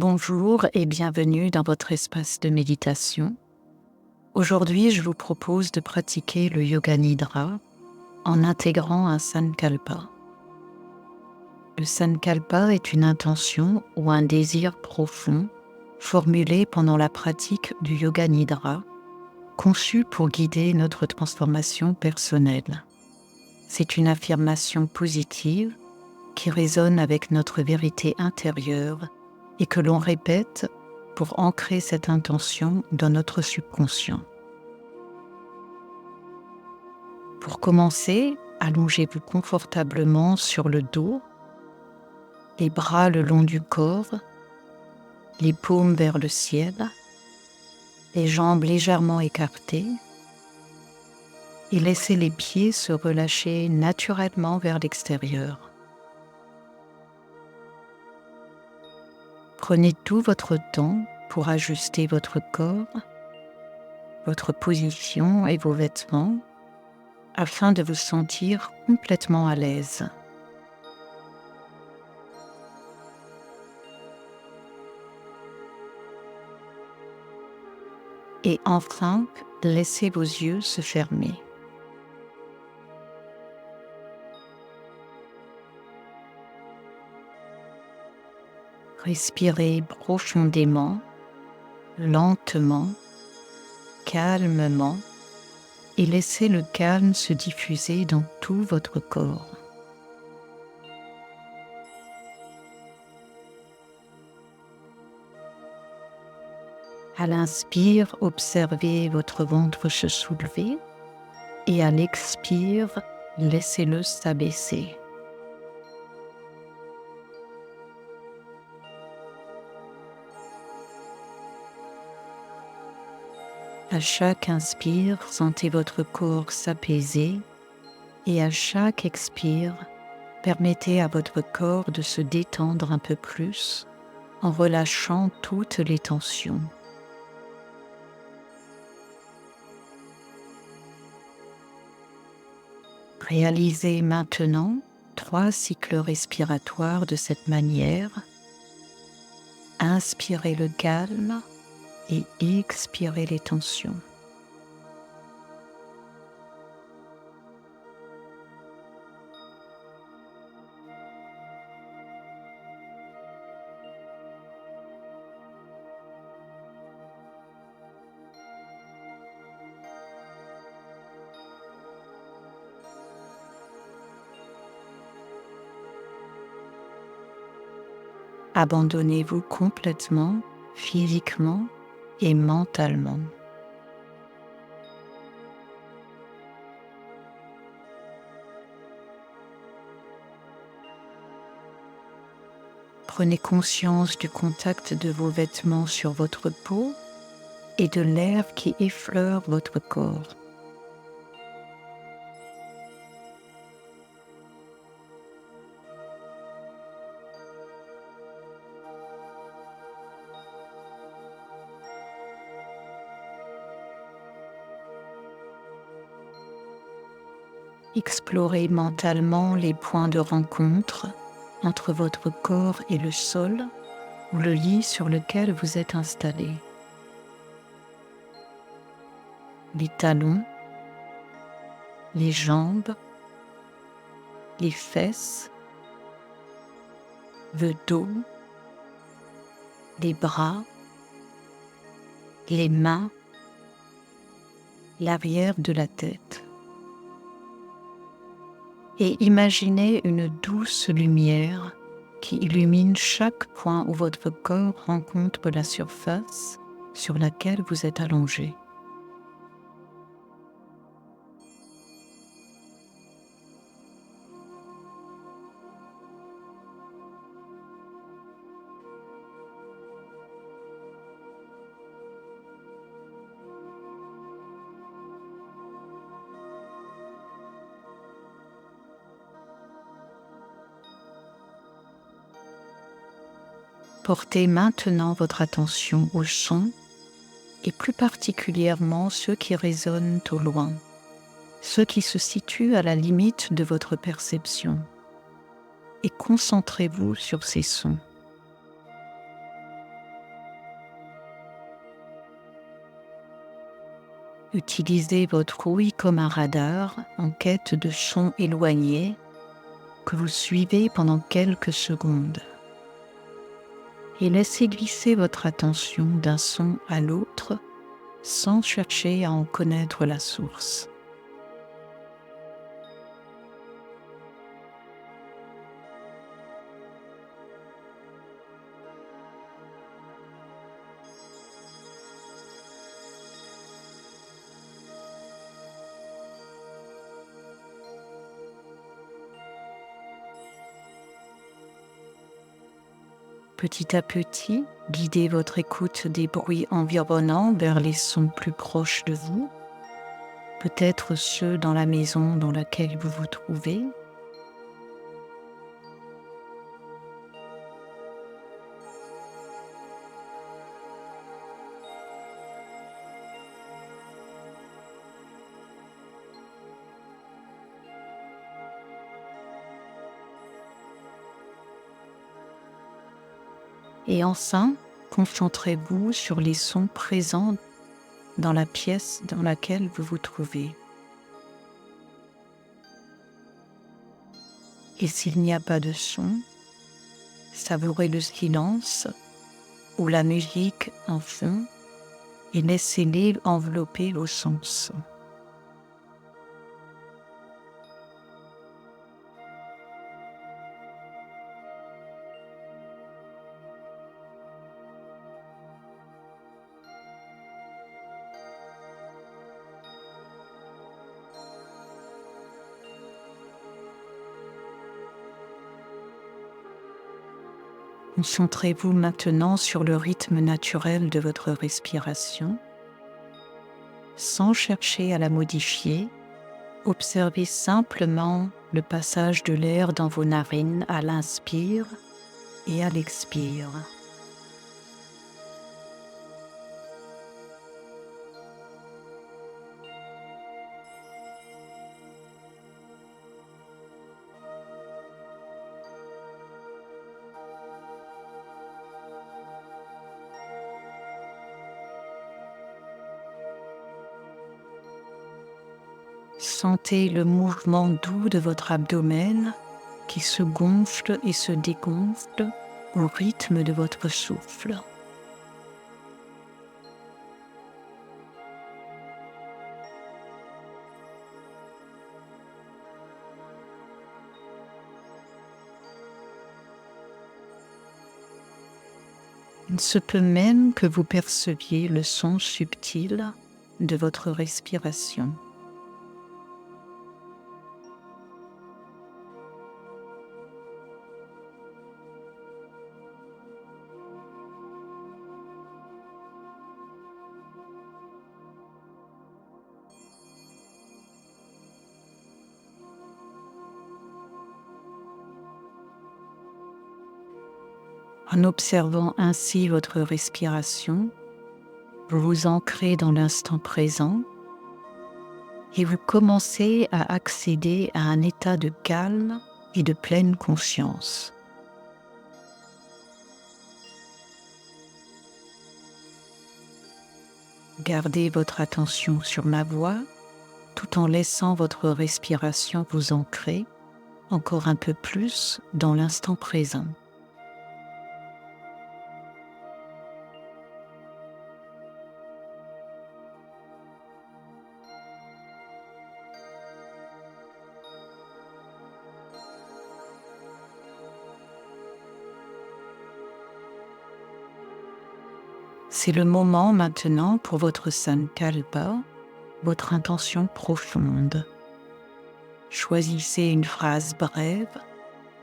Bonjour et bienvenue dans votre espace de méditation. Aujourd'hui, je vous propose de pratiquer le Yoga Nidra en intégrant un Sankalpa. Le Sankalpa est une intention ou un désir profond formulé pendant la pratique du Yoga Nidra, conçu pour guider notre transformation personnelle. C'est une affirmation positive qui résonne avec notre vérité intérieure et que l'on répète pour ancrer cette intention dans notre subconscient. Pour commencer, allongez-vous confortablement sur le dos, les bras le long du corps, les paumes vers le ciel, les jambes légèrement écartées et laissez les pieds se relâcher naturellement vers l'extérieur. Prenez tout votre temps pour ajuster votre corps, votre position et vos vêtements afin de vous sentir complètement à l'aise. Et enfin, laissez vos yeux se fermer. Respirez profondément, lentement, calmement et laissez le calme se diffuser dans tout votre corps. À l'inspire, observez votre ventre se soulever et à l'expire, laissez-le s'abaisser. À chaque inspire, sentez votre corps s'apaiser et à chaque expire, permettez à votre corps de se détendre un peu plus en relâchant toutes les tensions. Réalisez maintenant 3 cycles respiratoires de cette manière. Inspirez le calme et expirez les tensions. Abandonnez-vous complètement, physiquement et mentalement. Prenez conscience du contact de vos vêtements sur votre peau et de l'air qui effleure votre corps. Explorez mentalement les points de rencontre entre votre corps et le sol ou le lit sur lequel vous êtes installé. Les talons, les jambes, les fesses, le dos, les bras, les mains, l'arrière de la tête. Et imaginez une douce lumière qui illumine chaque point où votre corps rencontre la surface sur laquelle vous êtes allongé. Portez maintenant votre attention aux sons et plus particulièrement ceux qui résonnent au loin, ceux qui se situent à la limite de votre perception. Et concentrez-vous sur ces sons. Utilisez votre ouïe comme un radar en quête de sons éloignés que vous suivez pendant quelques secondes. Et laissez glisser votre attention d'un son à l'autre sans chercher à en connaître la source. Petit à petit, guidez votre écoute des bruits environnants vers les sons plus proches de vous, peut-être ceux dans la maison dans laquelle vous vous trouvez. Et enfin, concentrez-vous sur les sons présents dans la pièce dans laquelle vous vous trouvez. Et s'il n'y a pas de son, savourez le silence ou la musique en fond et laissez-les envelopper vos sens. Concentrez-vous maintenant sur le rythme naturel de votre respiration. Sans chercher à la modifier, observez simplement le passage de l'air dans vos narines à l'inspire et à l'expire. Sentez le mouvement doux de votre abdomen qui se gonfle et se dégonfle au rythme de votre souffle. Il se peut même que vous perceviez le son subtil de votre respiration. En observant ainsi votre respiration, vous vous ancrez dans l'instant présent et vous commencez à accéder à un état de calme et de pleine conscience. Gardez votre attention sur ma voix tout en laissant votre respiration vous ancrer encore un peu plus dans l'instant présent. C'est le moment maintenant pour votre Sankalpa, votre intention profonde. Choisissez une phrase brève,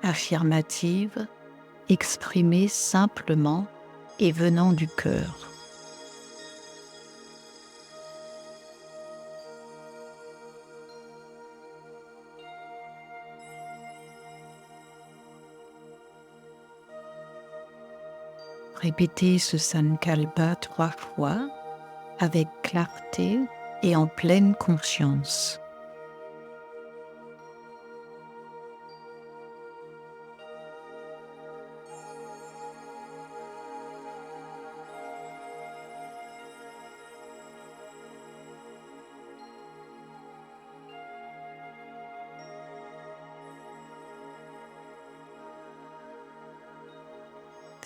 affirmative, exprimée simplement et venant du cœur. Répétez ce Sankalpa 3 fois avec clarté et en pleine conscience.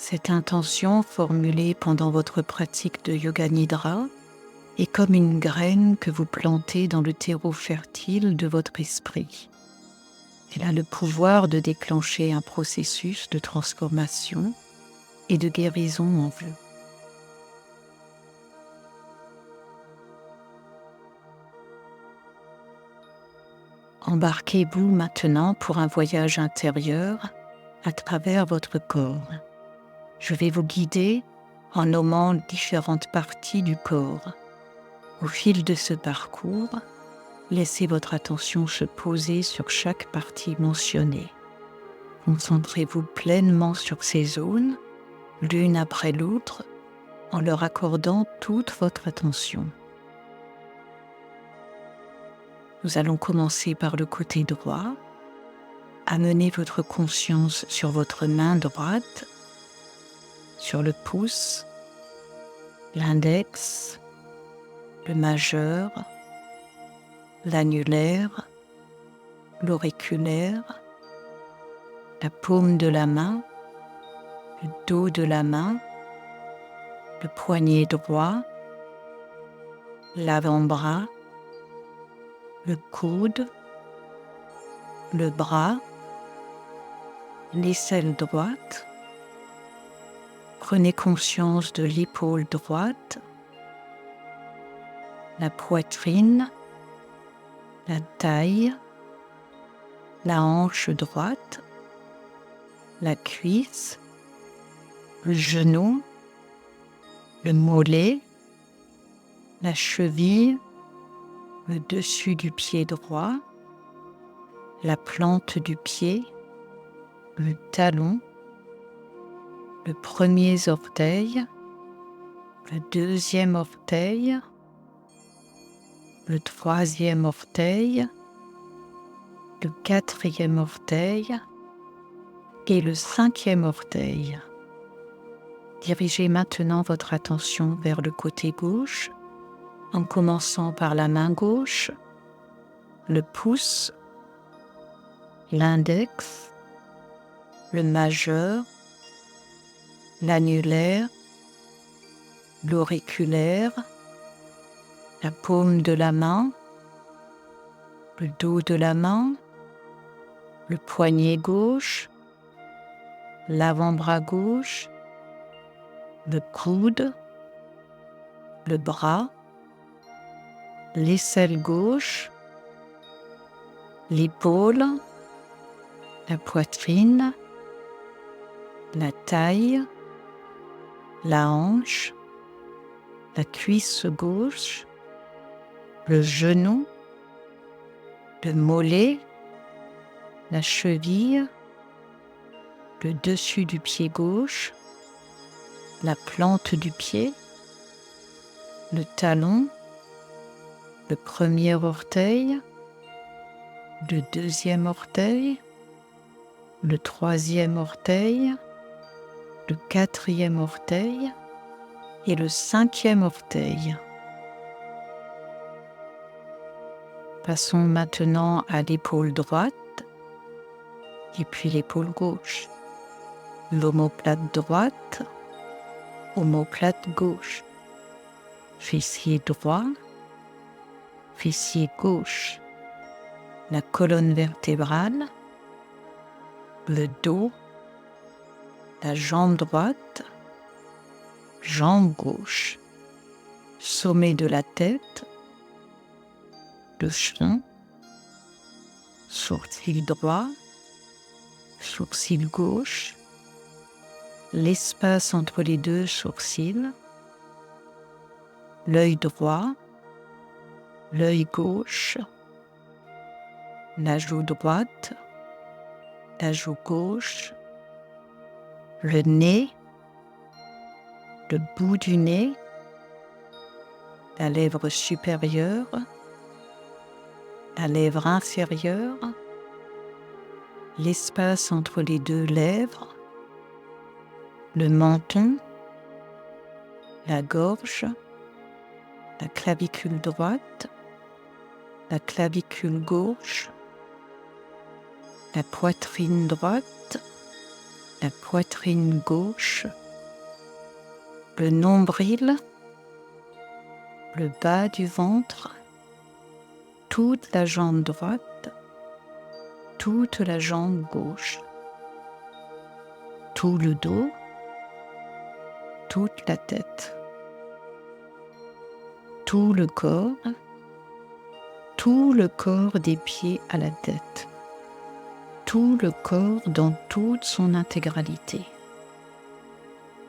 Cette intention formulée pendant votre pratique de Yoga Nidra est comme une graine que vous plantez dans le terreau fertile de votre esprit. Elle a le pouvoir de déclencher un processus de transformation et de guérison en vous. Embarquez-vous maintenant pour un voyage intérieur à travers votre corps. Je vais vous guider en nommant différentes parties du corps. Au fil de ce parcours, laissez votre attention se poser sur chaque partie mentionnée. Concentrez-vous pleinement sur ces zones, l'une après l'autre, en leur accordant toute votre attention. Nous allons commencer par le côté droit. Amenez votre conscience sur votre main droite, sur le pouce, l'index, le majeur, l'annulaire, l'auriculaire, la paume de la main, le dos de la main, le poignet droit, l'avant-bras, le coude, le bras, l'aisselle droite. Prenez conscience de l'épaule droite, la poitrine, la taille, la hanche droite, la cuisse, le genou, le mollet, la cheville, le dessus du pied droit, la plante du pied, le talon, le premier orteil, le deuxième orteil, le troisième orteil, le quatrième orteil et le cinquième orteil. Dirigez maintenant votre attention vers le côté gauche, en commençant par la main gauche, le pouce, l'index, le majeur, l'annulaire, l'auriculaire, la paume de la main, le dos de la main, le poignet gauche, l'avant-bras gauche, le coude, le bras, l'aisselle gauche, l'épaule, la poitrine, la taille, la hanche, la cuisse gauche, le genou, le mollet, la cheville, le dessus du pied gauche, la plante du pied, le talon, le premier orteil, le deuxième orteil, le troisième orteil, le quatrième orteil et le cinquième orteil. Passons maintenant à l'épaule droite et puis l'épaule gauche. L'omoplate droite, omoplate gauche. Fessier droit, fessier gauche. La colonne vertébrale, le dos, la jambe droite, jambe gauche, sommet de la tête, le front, sourcil droit, sourcil gauche, l'espace entre les deux sourcils, l'œil droit, l'œil gauche, la joue droite, la joue gauche, le nez, le bout du nez, la lèvre supérieure, la lèvre inférieure, l'espace entre les deux lèvres, le menton, la gorge, la clavicule droite, la clavicule gauche, la poitrine droite, la poitrine gauche, le nombril, le bas du ventre, toute la jambe droite, toute la jambe gauche, tout le dos, toute la tête, tout le corps des pieds à la tête, tout le corps dans toute son intégralité.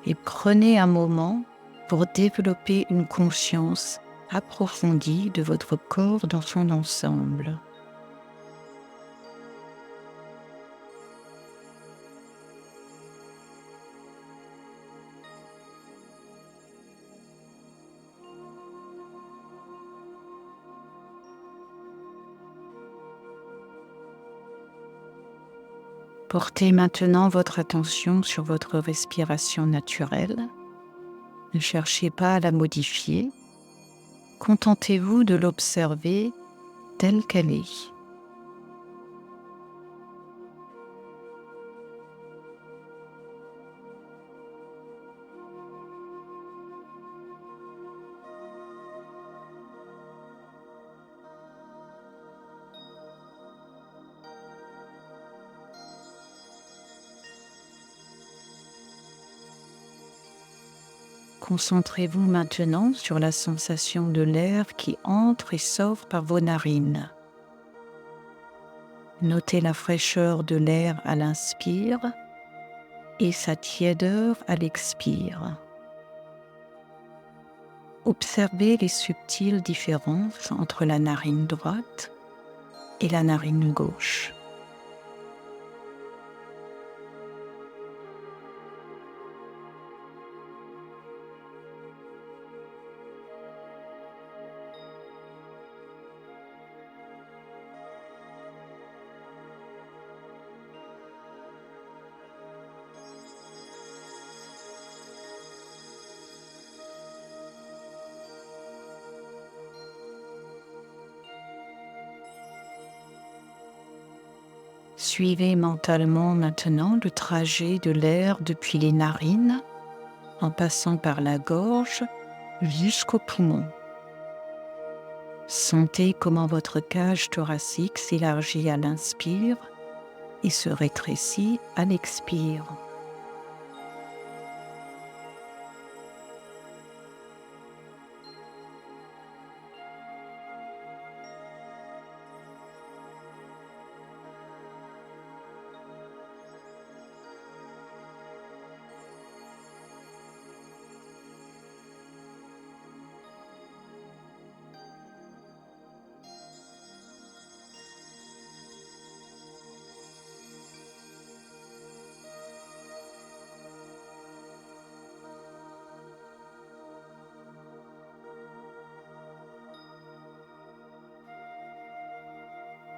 Et prenez un moment pour développer une conscience approfondie de votre corps dans son ensemble. Portez maintenant votre attention sur votre respiration naturelle. Ne cherchez pas à la modifier. Contentez-vous de l'observer telle qu'elle est. Concentrez-vous maintenant sur la sensation de l'air qui entre et sort par vos narines. Notez la fraîcheur de l'air à l'inspire et sa tiédeur à l'expire. Observez les subtiles différences entre la narine droite et la narine gauche. Suivez mentalement maintenant le trajet de l'air depuis les narines, en passant par la gorge jusqu'aux poumons. Sentez comment votre cage thoracique s'élargit à l'inspire et se rétrécit à l'expire.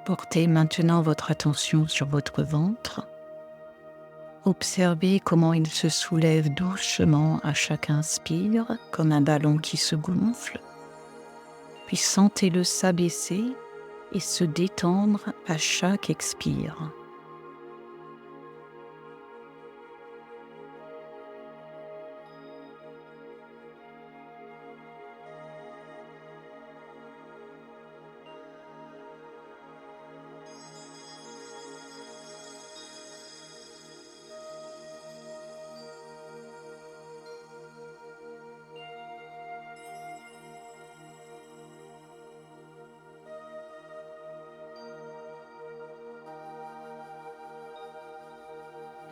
Portez maintenant votre attention sur votre ventre. Observez comment il se soulève doucement à chaque inspire, comme un ballon qui se gonfle. Puis sentez-le s'abaisser et se détendre à chaque expire.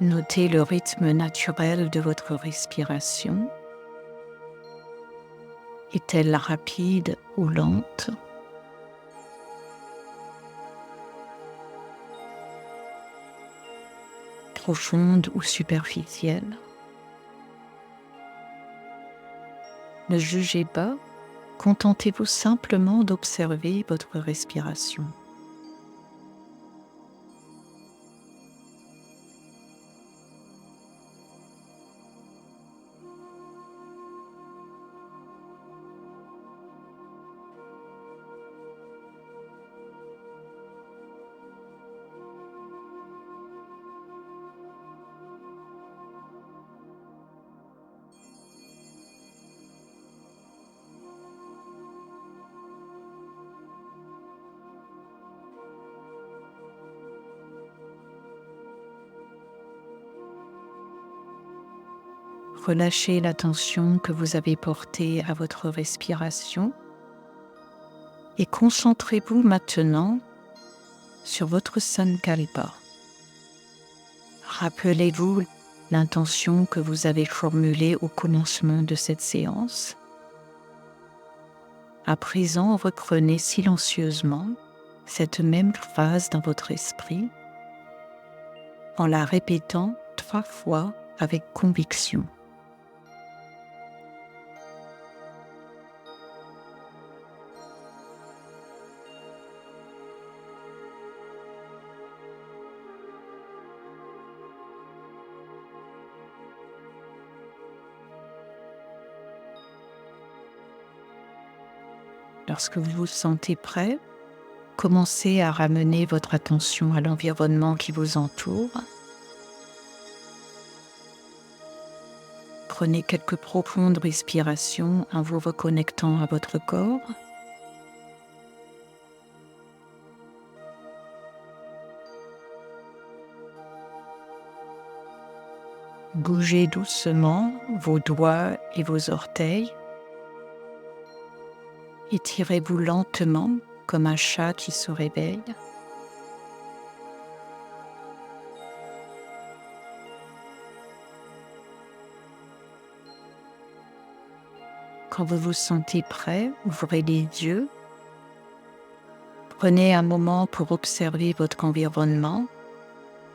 Notez le rythme naturel de votre respiration. Est-elle rapide ou lente? Profonde ou superficielle? Ne jugez pas, contentez-vous simplement d'observer votre respiration. Relâchez l'attention que vous avez portée à votre respiration et concentrez-vous maintenant sur votre sankalpa. Rappelez-vous l'intention que vous avez formulée au commencement de cette séance. À présent, reprenez silencieusement cette même phrase dans votre esprit en la répétant 3 fois avec conviction. Lorsque vous vous sentez prêt, commencez à ramener votre attention à l'environnement qui vous entoure. Prenez quelques profondes respirations en vous reconnectant à votre corps. Bougez doucement vos doigts et vos orteils. Étirez-vous lentement comme un chat qui se réveille. Quand vous vous sentez prêt, ouvrez les yeux. Prenez un moment pour observer votre environnement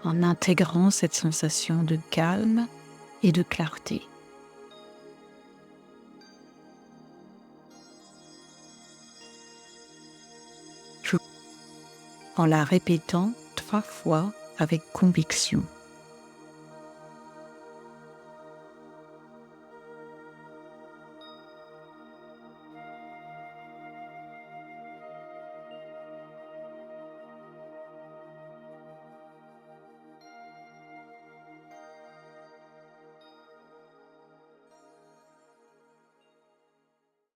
en intégrant cette sensation de calme et de clarté. En la répétant 3 fois avec conviction.